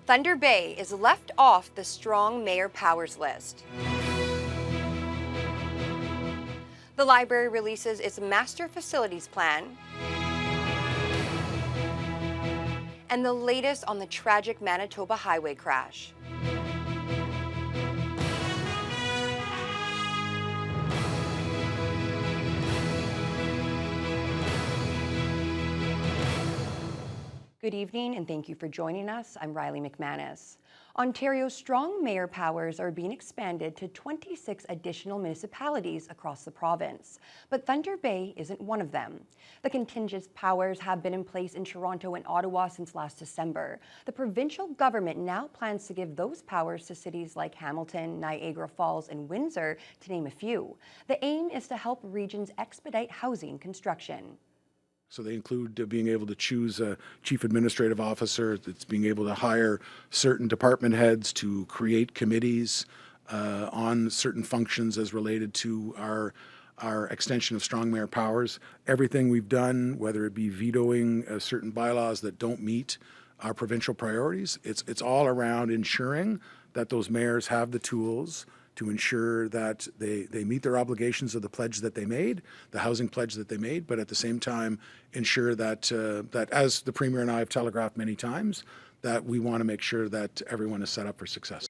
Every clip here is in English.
Thunder Bay is left off the strong mayor powers list. The library releases its master facilities plan. And the latest on the tragic Manitoba highway crash. Good evening and thank you for joining us. I'm Riley McManus. Ontario's strong mayor powers are being expanded to 26 additional municipalities across the province, but Thunder Bay isn't one of them. The contingent powers have been in place in Toronto and Ottawa since last December. The provincial government now plans to give those powers to cities like Hamilton, Niagara Falls, and Windsor, to name a few. The aim is to help regions expedite housing construction. So they include being able to choose a chief administrative officer, that's being able to hire certain department heads to create committees on certain functions as related to our extension of strong mayor powers. Everything we've done, whether it be vetoing certain bylaws that don't meet our provincial priorities, it's all around ensuring that those mayors have the tools to ensure that they meet their obligations of the pledge that they made, the housing pledge that they made, but at the same time ensure that, that as the Premier and I have telegraphed many times, that we want to make sure that everyone is set up for success.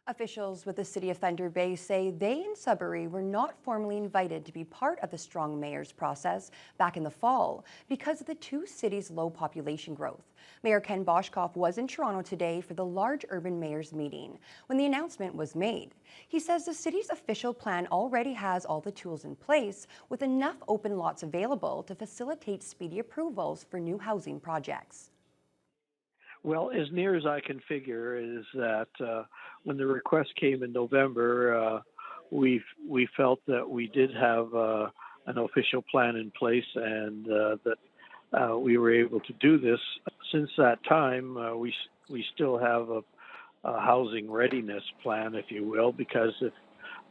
Officials with the City of Thunder Bay say they in Sudbury were not formally invited to be part of the strong mayor's process back in the fall because of the two cities' low population growth. Mayor Ken Boshkoff was in Toronto today for the large urban mayors meeting when the announcement was made. He says the city's official plan already has all the tools in place with enough open lots available to facilitate speedy approvals for new housing projects. Well, as near as I can figure is that when the request came in November, we felt that we did have an official plan in place and that we were able to do this. Since that time, we still have a housing readiness plan, if you will, because if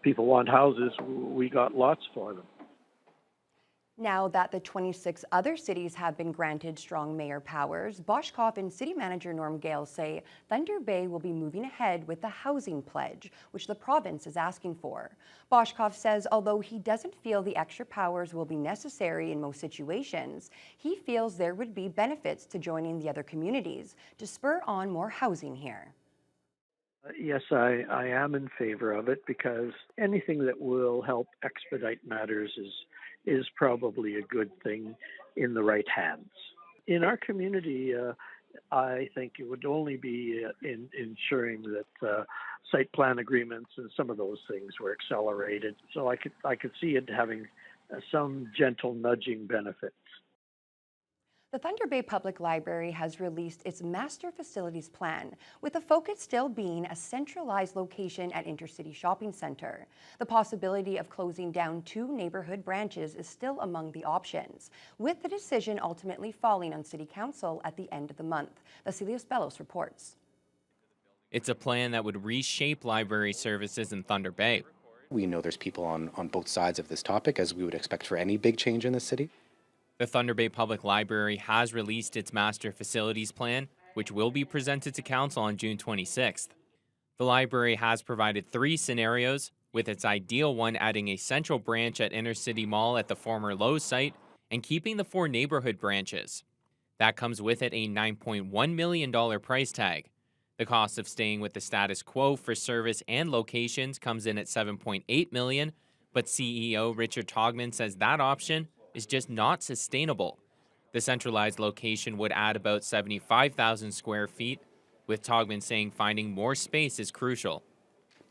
people want houses, we got lots for them. Now that the 26 other cities have been granted strong mayor powers, Boshkoff and City Manager Norm Gale say Thunder Bay will be moving ahead with the housing pledge, which the province is asking for. Boshkoff says although he doesn't feel the extra powers will be necessary in most situations, he feels there would be benefits to joining the other communities to spur on more housing here. Yes, I am in favor of it because anything that will help expedite matters is probably a good thing in the right hands. In our community, I think it would only be in ensuring that site plan agreements and some of those things were accelerated. So I could see it having some gentle nudging benefits. The Thunder Bay Public Library has released its master facilities plan, with the focus still being a centralized location at Intercity Shopping Centre. The possibility of closing down 2 neighbourhood branches is still among the options, with the decision ultimately falling on City Council at the end of the month. Vasilios Bellos reports. It's a plan that would reshape library services in Thunder Bay. We know there's people on both sides of this topic, as we would expect for any big change in the city. The Thunder Bay Public Library has released its master facilities plan, which will be presented to Council on June 26th. The library has provided 3 scenarios, with its ideal one adding a central branch at Inner City Mall at the former Lowe's site and keeping the 4 neighborhood branches. That comes with it a $9.1 million price tag. The cost of staying with the status quo for service and locations comes in at $7.8 million, but CEO Richard Togman says that option is just not sustainable. The centralized location would add about 75,000 square feet, with Togman saying finding more space is crucial.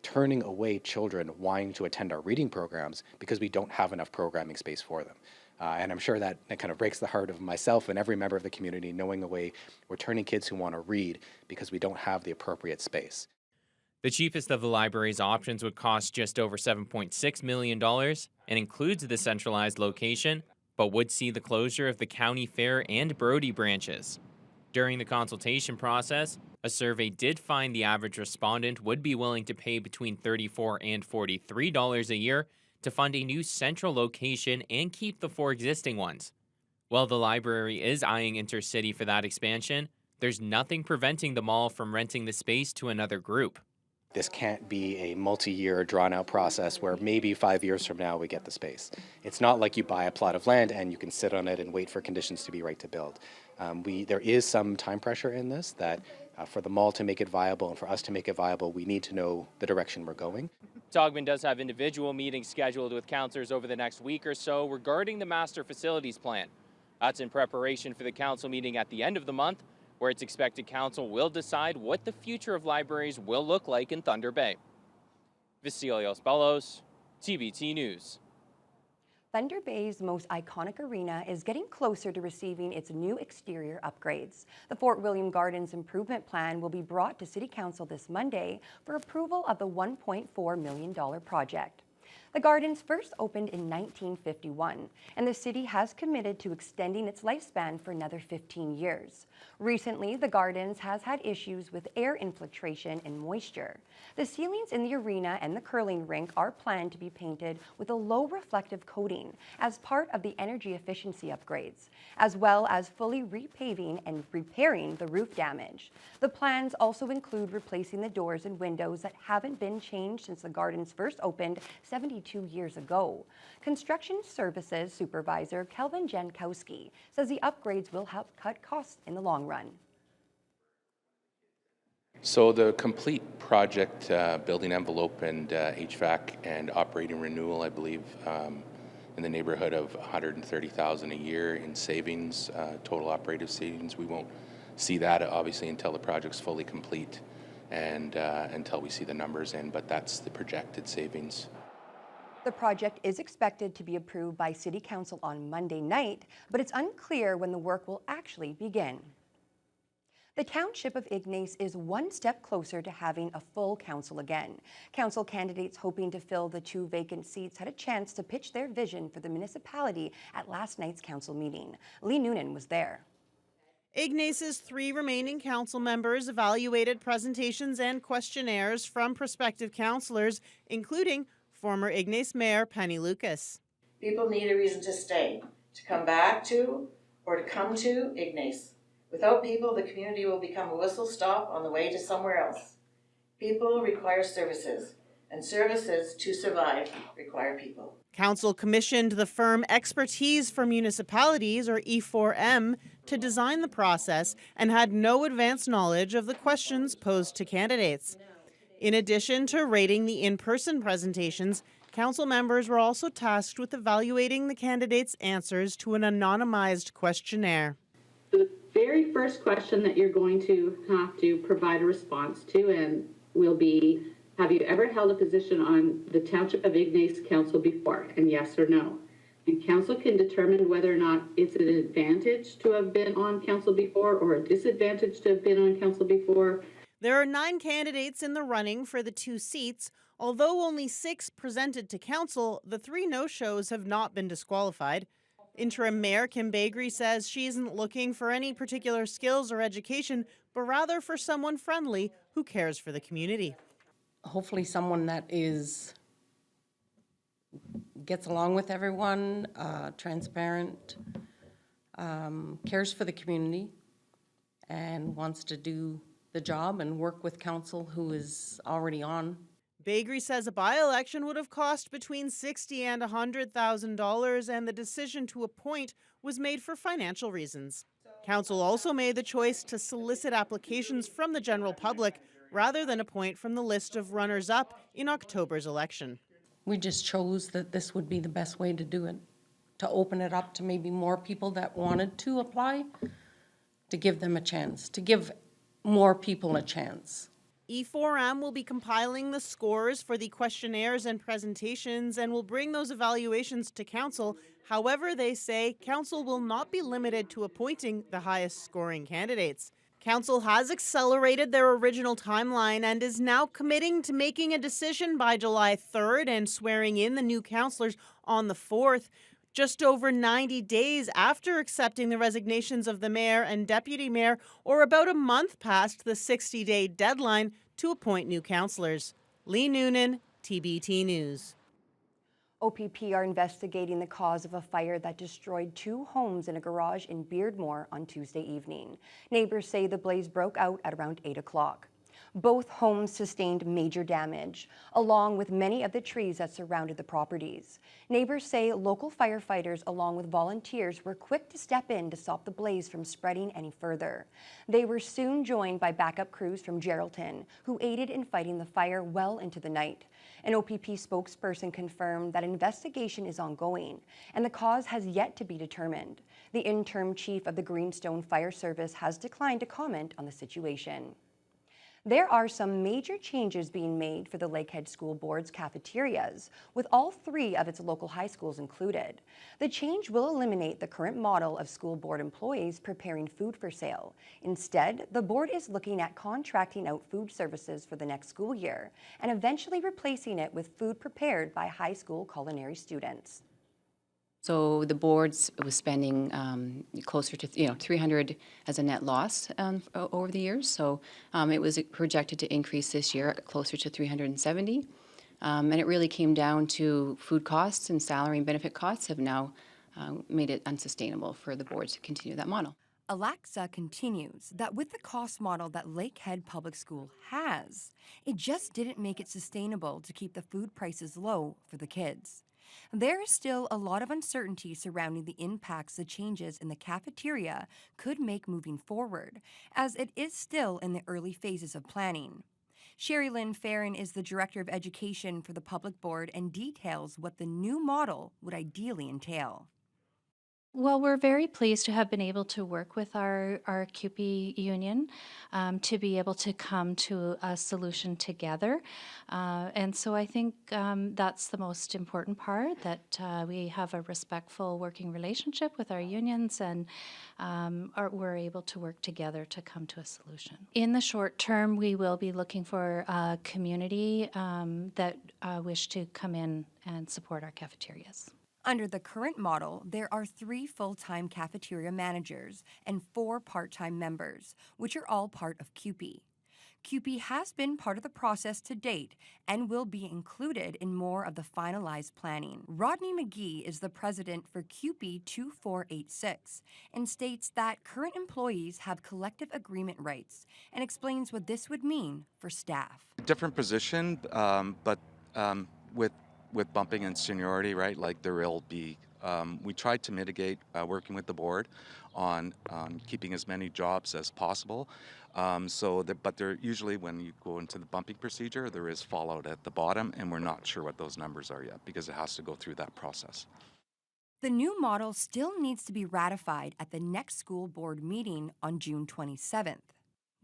Turning away children wanting to attend our reading programs because we don't have enough programming space for them. And I'm sure that kind of breaks the heart of myself and every member of the community, knowing the way we're turning kids who want to read because we don't have the appropriate space. The cheapest of the library's options would cost just over $7.6 million and includes the centralized location, but would see the closure of the County Fair and Brodie branches. During the consultation process, a survey did find the average respondent would be willing to pay between $34 and $43 a year to fund a new central location and keep the 4 existing ones. While the library is eyeing Intercity for that expansion, there's nothing preventing the mall from renting the space to another group. This can't be a multi-year drawn-out process where maybe 5 years from now we get the space. It's not like you buy a plot of land and you can sit on it and wait for conditions to be right to build. There is some time pressure in this that for the mall to make it viable and for us to make it viable, we need to know the direction we're going. Dauphin does have individual meetings scheduled with councillors over the next week or so regarding the master facilities plan. That's in preparation for the council meeting at the end of the month, where it's expected council will decide what the future of libraries will look like in Thunder Bay. Vasilios Bellos, TBT News. Thunder Bay's most iconic arena is getting closer to receiving its new exterior upgrades. The Fort William Gardens Improvement Plan will be brought to City Council this Monday for approval of the $1.4 million project. The Gardens first opened in 1951, and the city has committed to extending its lifespan for another 15 years. Recently, the Gardens has had issues with air infiltration and moisture. The ceilings in the arena and the curling rink are planned to be painted with a low reflective coating as part of the energy efficiency upgrades, as well as fully repaving and repairing the roof damage. The plans also include replacing the doors and windows that haven't been changed since the Gardens first opened 72 years ago. Construction Services Supervisor Kelvin Jankowski says the upgrades will help cut costs in the long run. So the complete project, building envelope and HVAC and operating renewal, I believe, in the neighborhood of $130,000 a year in savings, total operative savings. We won't see that obviously until the project's fully complete and until we see the numbers in, but that's the projected savings. The project is expected to be approved by City Council on Monday night, but it's unclear when the work will actually begin. The Township of Ignace is one step closer to having a full council again. Council candidates hoping to fill the 2 vacant seats had a chance to pitch their vision for the municipality at last night's council meeting. Lee Noonan was there. Ignace's 3 remaining council members evaluated presentations and questionnaires from prospective councillors, including former Ignace Mayor Penny Lucas. People need a reason to stay, to come back to, or to come to Ignace. Without people, the community will become a whistle stop on the way to somewhere else. People require services, and services to survive require people. Council commissioned the firm Expertise for Municipalities, or E4M, to design the process and had no advance knowledge of the questions posed to candidates. In addition to rating the in-person presentations, council members were also tasked with evaluating the candidates' answers to an anonymized questionnaire. The very first question that you're going to have to provide a response to and will be, have you ever held a position on the Township of Ignace Council before? And yes or no. And council can determine whether or not it's an advantage to have been on council before or a disadvantage to have been on council before. There are 9 candidates in the running for the 2 seats. Although only 6 presented to council, the 3 no-shows have not been disqualified. Interim Mayor Kim Bagri says she isn't looking for any particular skills or education, but rather for someone friendly who cares for the community. Hopefully someone that gets along with everyone, transparent, cares for the community, and wants to do the job and work with council who is already on. Bagri says a by-election would have cost between $60,000 and $100,000, and the decision to appoint was made for financial reasons. Council also made the choice to solicit applications from the general public rather than appoint from the list of runners-up in October's election. We just chose that this would be the best way to do it, to open it up to maybe more people that wanted to apply, to give them a chance, to give more people a chance. E4M will be compiling the scores for the questionnaires and presentations and will bring those evaluations to council. However, they say council will not be limited to appointing the highest scoring candidates. Council has accelerated their original timeline and is now committing to making a decision by July 3rd and swearing in the new councillors on the 4th. Just over 90 days after accepting the resignations of the mayor and deputy mayor, or about a month past the 60-day deadline to appoint new councillors. Lee Noonan, TBT News. OPP are investigating the cause of a fire that destroyed 2 homes in a garage in Beardmore on Tuesday evening. Neighbors say the blaze broke out at around 8 o'clock. Both homes sustained major damage, along with many of the trees that surrounded the properties. Neighbors say local firefighters, along with volunteers, were quick to step in to stop the blaze from spreading any further. They were soon joined by backup crews from Geraldton, who aided in fighting the fire well into the night. An OPP spokesperson confirmed that investigation is ongoing, and the cause has yet to be determined. The interim chief of the Greenstone Fire Service has declined to comment on the situation. There are some major changes being made for the Lakehead School Board's cafeterias, with all 3 of its local high schools included. The change will eliminate the current model of school board employees preparing food for sale. Instead, the board is looking at contracting out food services for the next school year and eventually replacing it with food prepared by high school culinary students. So the boards was spending closer to 300 as a net loss over the years. So it was projected to increase this year closer to 370. And it really came down to food costs, and salary and benefit costs have now made it unsustainable for the boards to continue that model. Alexa continues that with the cost model that Lakehead Public School has, it just didn't make it sustainable to keep the food prices low for the kids. There is still a lot of uncertainty surrounding the impacts the changes in the cafeteria could make moving forward, as it is still in the early phases of planning. Sherry Lynn Farron is the Director of Education for the Public Board and details what the new model would ideally entail. Well, we're very pleased to have been able to work with our CUPE union to be able to come to a solution together. And so I think that's the most important part, that we have a respectful working relationship with our unions, and we're able to work together to come to a solution. In the short term, we will be looking for a community that wish to come in and support our cafeterias. Under the current model, there are 3 full-time cafeteria managers and 4 part-time members, which are all part of CUPE. CUPE has been part of the process to date and will be included in more of the finalized planning. Rodney McGee is the president for CUPE 2486 and states that current employees have collective agreement rights and explains what this would mean for staff. Different position, but with bumping and seniority, right? Like there will be, we tried to mitigate working with the board on keeping as many jobs as possible. But there usually, when you go into the bumping procedure, there is fallout at the bottom, and we're not sure what those numbers are yet because it has to go through that process. The new model still needs to be ratified at the next school board meeting on June 27th,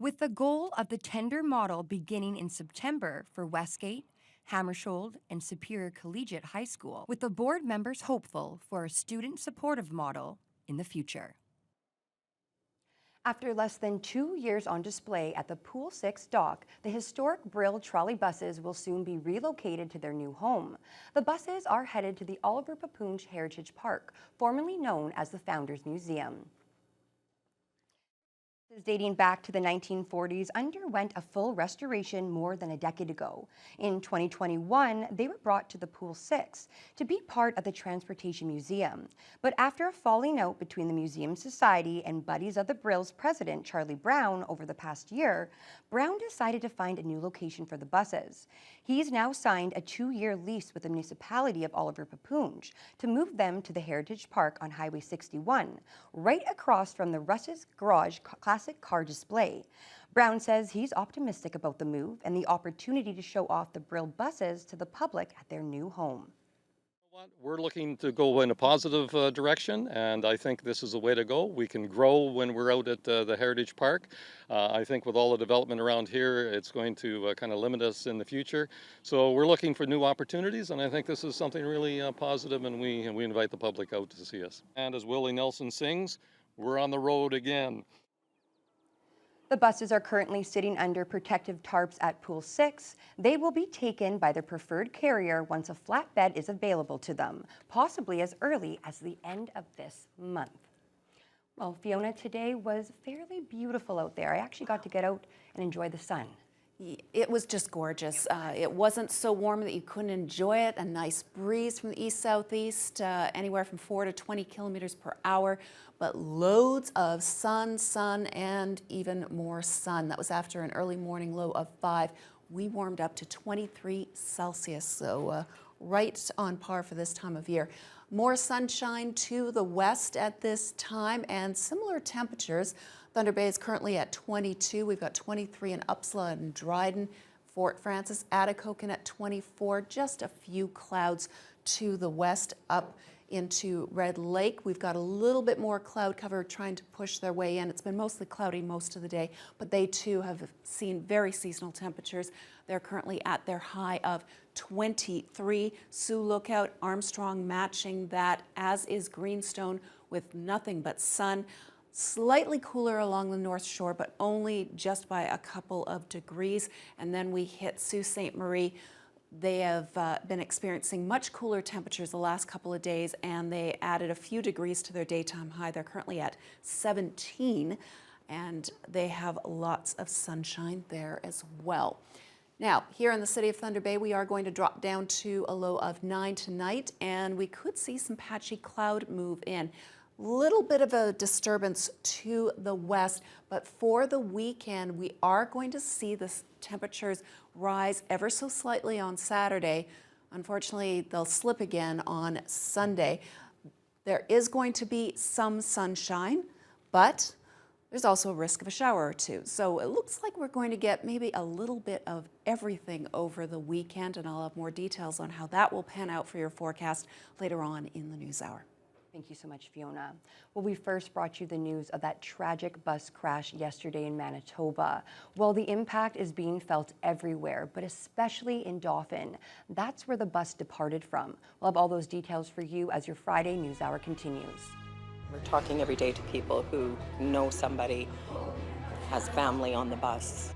with the goal of the tender model beginning in September for Westgate, Hammersholt, and Superior Collegiate High School, with the board members hopeful for a student-supportive model in the future. After less than 2 years on display at the Pool 6 dock, the historic Brill trolley buses will soon be relocated to their new home. The buses are headed to the Oliver Papoonge Heritage Park, formerly known as the Founders Museum. Dating back to the 1940s, underwent a full restoration more than a decade ago. In 2021, they were brought to the Pool 6 to be part of the Transportation Museum. But after a falling out between the Museum Society and buddies of the Brill's president, Charlie Brown, over the past year, Brown decided to find a new location for the buses. He's now signed a 2-year lease with the municipality of Oliver Papoonge to move them to the Heritage Park on Highway 61, right across from the Russ's Garage classic car display. Brown says he's optimistic about the move and the opportunity to show off the Brill buses to the public at their new home. We're looking to go in a positive direction, and I think this is the way to go. We can grow when we're out at the Heritage Park. I think with all the development around here, it's going to kind of limit us in the future. So we're looking for new opportunities, and I think this is something really positive, and we invite the public out to see us. And as Willie Nelson sings, we're on the road again. The buses are currently sitting under protective tarps at Pool 6. They will be taken by their preferred carrier once a flatbed is available to them, possibly as early as the end of this month. Well, Fiona, today was fairly beautiful out there. I actually got to get out and enjoy the sun. It was just gorgeous. It wasn't so warm that you couldn't enjoy it. A nice breeze from the east-southeast, anywhere from 4 to 20 kilometers per hour, but loads of sun, and even more sun. That was after an early morning low of 5. We warmed up to 23 Celsius, so right on par for this time of year. More sunshine to the west at this time and similar temperatures. Thunder Bay is currently at 22. We've got 23 in Upsala and Dryden. Fort Frances, Atikokan at 24. Just a few clouds to the west up into Red Lake. We've got a little bit more cloud cover trying to push their way in. It's been mostly cloudy most of the day, but they too have seen very seasonal temperatures. They're currently at their high of 23. Sioux Lookout, Armstrong matching that, as is Greenstone with nothing but sun. Slightly cooler along the North Shore, but only just by a couple of degrees. And then we hit Sault Ste. Marie. They have been experiencing much cooler temperatures the last couple of days, and they added a few degrees to their daytime high. They're currently at 17, and they have lots of sunshine there as well. Now, here in the city of Thunder Bay, we are going to drop down to a low of 9 tonight, and we could see some patchy cloud move in. Little bit of a disturbance to the west, but for the weekend, we are going to see the temperatures rise ever so slightly on Saturday. Unfortunately, they'll slip again on Sunday. There is going to be some sunshine, but there's also a risk of a shower or two. So it looks like we're going to get maybe a little bit of everything over the weekend, and I'll have more details on how that will pan out for your forecast later on in the news hour. Thank you so much, Fiona. Well, we first brought you the news of that tragic bus crash yesterday in Manitoba. Well, the impact is being felt everywhere, but especially in Dauphin. That's where the bus departed from. We'll have all those details for you as your Friday News Hour continues. We're talking every day to people who know somebody has family on the bus.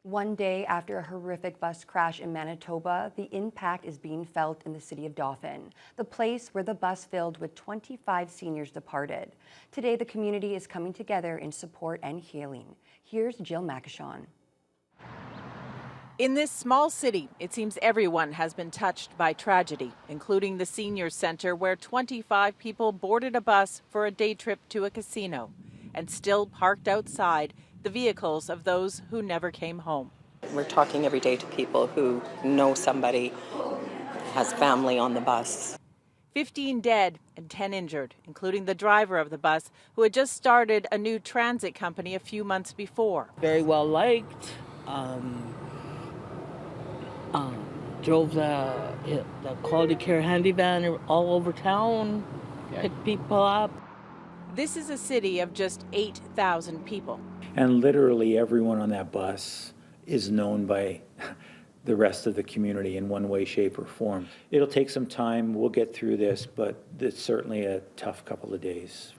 One day after a horrific bus crash in Manitoba, the impact is being felt in the city of Dauphin, the place where the bus filled with 25 seniors departed. Today, the community is coming together in support and healing. Here's Jill Makashon. In this small city, it seems everyone has been touched by tragedy, including the senior center where 25 people boarded a bus for a day trip to a casino and still parked outside the vehicles of those who never came home. We're talking every day to people who know somebody has family on the bus. 15 dead and 10 injured, including the driver of the bus who had just started a new transit company a few months before. Very well liked. Drove the quality care handy van all over town, picked people up. This is a city of just 8,000 people. And literally everyone on that bus is known by the rest of the community in one way, shape, or form. It'll take some time. We'll get through this, but it's certainly a tough couple of days.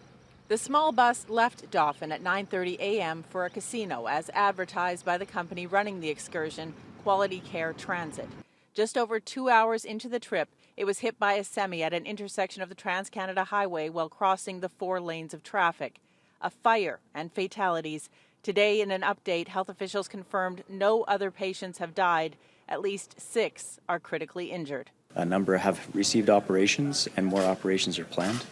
The small bus left Dauphin at 9:30 a.m. for a casino, as advertised by the company running the excursion, Quality Care Transit. Just over 2 hours into the trip, it was hit by a semi at an intersection of the Trans-Canada Highway while crossing the 4 lanes of traffic. A fire and fatalities. Today, in an update, health officials confirmed no other patients have died. At least 6 are critically injured. A number have received operations and more operations are planned,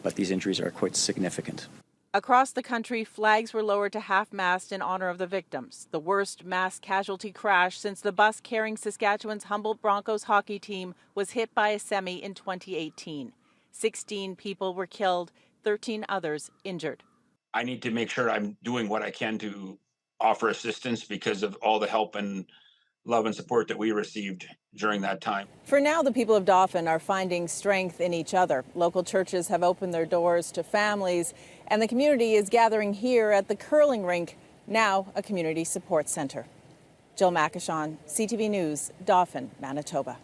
but these injuries are quite significant. Across the country, flags were lowered to half-mast in honor of the victims. The worst mass casualty crash since the bus carrying Saskatchewan's Humboldt Broncos hockey team was hit by a semi in 2018. 16 people were killed, 13 others injured. I need to make sure I'm doing what I can to offer assistance because of all the help and love and support that we received during that time. For now, the people of Dauphin are finding strength in each other. Local churches have opened their doors to families, and the community is gathering here at the curling rink, now a community support center. Jill Makashon, CTV News, Dauphin, Manitoba.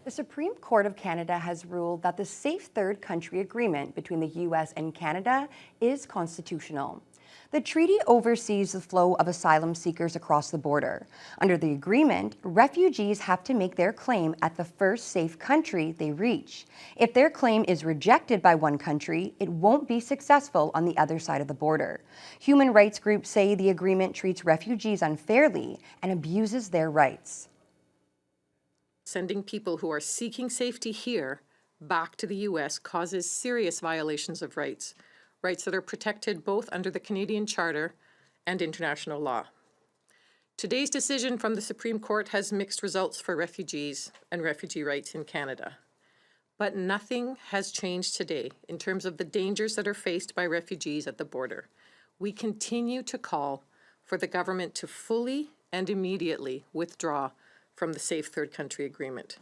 The Supreme Court of Canada has ruled that the Safe Third Country Agreement between the U.S. and Canada is constitutional. The treaty oversees the flow of asylum seekers across the border. Under the agreement, refugees have to make their claim at the first safe country they reach. If their claim is rejected by one country, it won't be successful on the other side of the border. Human rights groups say the agreement treats refugees unfairly and abuses their rights. Sending people who are seeking safety here back to the U.S. causes serious violations of rights that are protected both under the Canadian Charter and international law. Today's decision from the Supreme Court has mixed results for refugees and refugee rights in Canada. But nothing has changed today in terms of the dangers that are faced by refugees at the border. We continue to call for the government to fully and immediately withdraw from the Safe Third Country Agreement.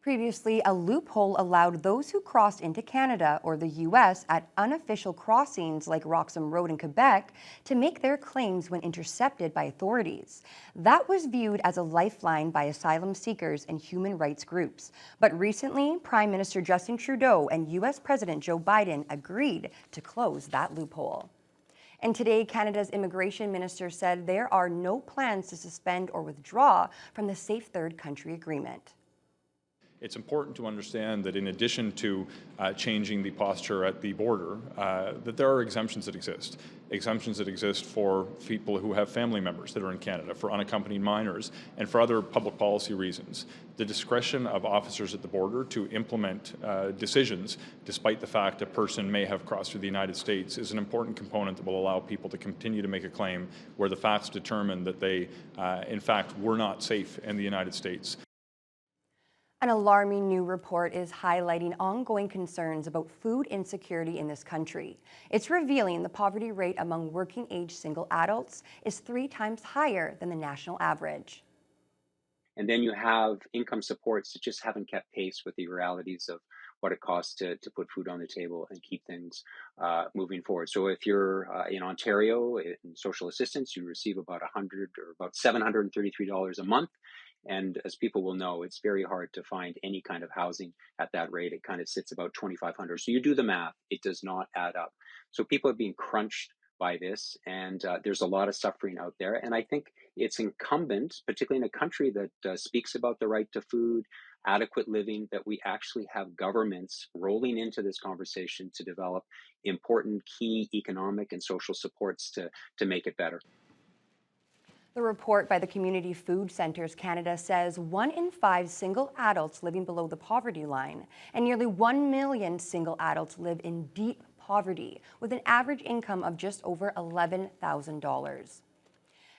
Previously, a loophole allowed those who crossed into Canada or the U.S. at unofficial crossings like Roxham Road in Quebec to make their claims when intercepted by authorities. That was viewed as a lifeline by asylum seekers and human rights groups. But recently, Prime Minister Justin Trudeau and U.S. President Joe Biden agreed to close that loophole. And today, Canada's immigration minister said there are no plans to suspend or withdraw from the Safe Third Country Agreement. It's important to understand that in addition to changing the posture at the border, that there are exemptions that exist. Exemptions that exist for people who have family members that are in Canada, for unaccompanied minors, and for other public policy reasons. The discretion of officers at the border to implement decisions, despite the fact a person may have crossed through the United States, is an important component that will allow people to continue to make a claim where the facts determine that they, in fact, were not safe in the United States. An alarming new report is highlighting ongoing concerns about food insecurity in this country. It's revealing the poverty rate among working-age single adults is 3 times higher than the national average. And then you have income supports that just haven't kept pace with the realities of what it costs to put food on the table and keep things moving forward. So if you're in Ontario in social assistance, you receive about about $733 a month. And as people will know, it's very hard to find any kind of housing at that rate. It kind of sits about $2,500. So you do the math, it does not add up. So people are being crunched by this, and there's a lot of suffering out there. And I think it's incumbent, particularly in a country that speaks about the right to food, adequate living, that we actually have governments rolling into this conversation to develop important key economic and social supports to make it better. The report by the Community Food Centres Canada says 1 in 5 single adults living below the poverty line, and nearly 1 million single adults live in deep poverty, with an average income of just over $11,000.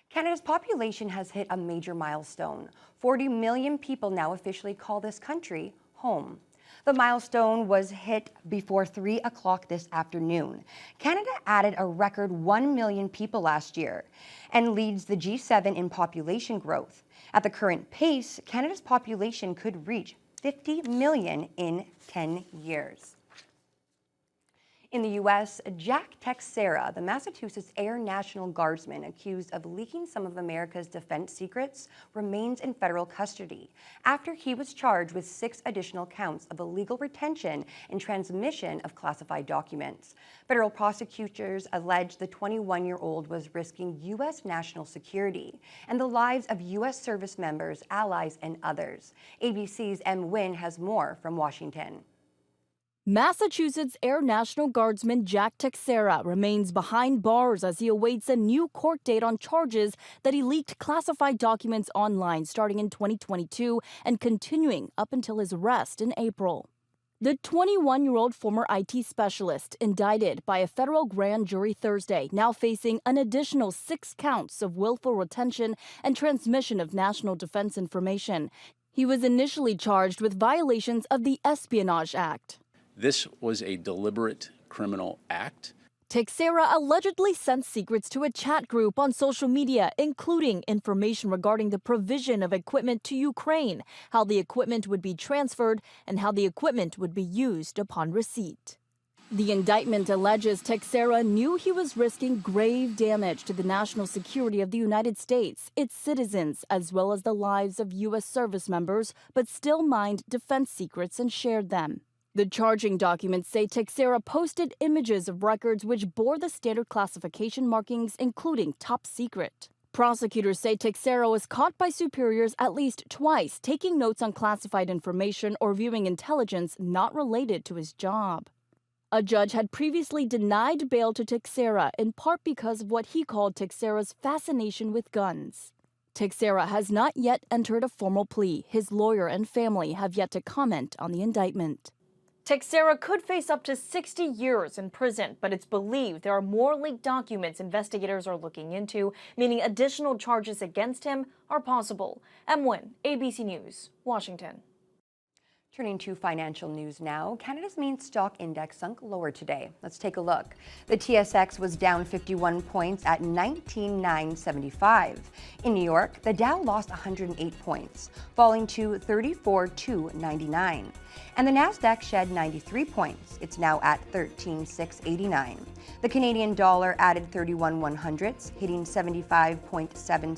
Canada's population has hit a major milestone. 40 million people now officially call this country home. The milestone was hit before 3 o'clock this afternoon. Canada added a record 1 million people last year and leads the G7 in population growth. At the current pace, Canada's population could reach 50 million in 10 years. In the U.S., Jack Teixeira, the Massachusetts Air National Guardsman accused of leaking some of America's defense secrets, remains in federal custody after he was charged with 6 additional counts of illegal retention and transmission of classified documents. Federal prosecutors allege the 21-year-old was risking U.S. national security and the lives of U.S. service members, allies, and others. ABC's M. Wynn has more from Washington. Massachusetts Air National Guardsman Jack Teixeira remains behind bars as he awaits a new court date on charges that he leaked classified documents online starting in 2022 and continuing up until his arrest in April. The 21-year-old former IT specialist, indicted by a federal grand jury Thursday, now facing an additional 6 counts of willful retention and transmission of national defense information. He was initially charged with violations of the Espionage Act. This was a deliberate criminal act. Teixeira allegedly sent secrets to a chat group on social media, including information regarding the provision of equipment to Ukraine, how the equipment would be transferred, and how the equipment would be used upon receipt. The indictment alleges Teixeira knew he was risking grave damage to the national security of the United States, its citizens, as well as the lives of U.S. service members, but still mined defense secrets and shared them. The charging documents say Teixeira posted images of records which bore the standard classification markings, including top secret. Prosecutors say Teixeira was caught by superiors at least twice taking notes on classified information or viewing intelligence not related to his job. A judge had previously denied bail to Teixeira, in part because of what he called Teixeira's fascination with guns. Teixeira has not yet entered a formal plea. His lawyer and family have yet to comment on the indictment. Teixeira could face up to 60 years in prison, but it's believed there are more leaked documents investigators are looking into, meaning additional charges against him are possible. M. Wynn, ABC News, Washington. Turning to financial news now, Canada's main stock index sunk lower today. Let's take a look. The TSX was down 51 points at 19,975. In New York, the Dow lost 108 points, falling to 34,299. And the Nasdaq shed 93 points. It's now at 13,689. The Canadian dollar added 31 100ths, hitting 75.7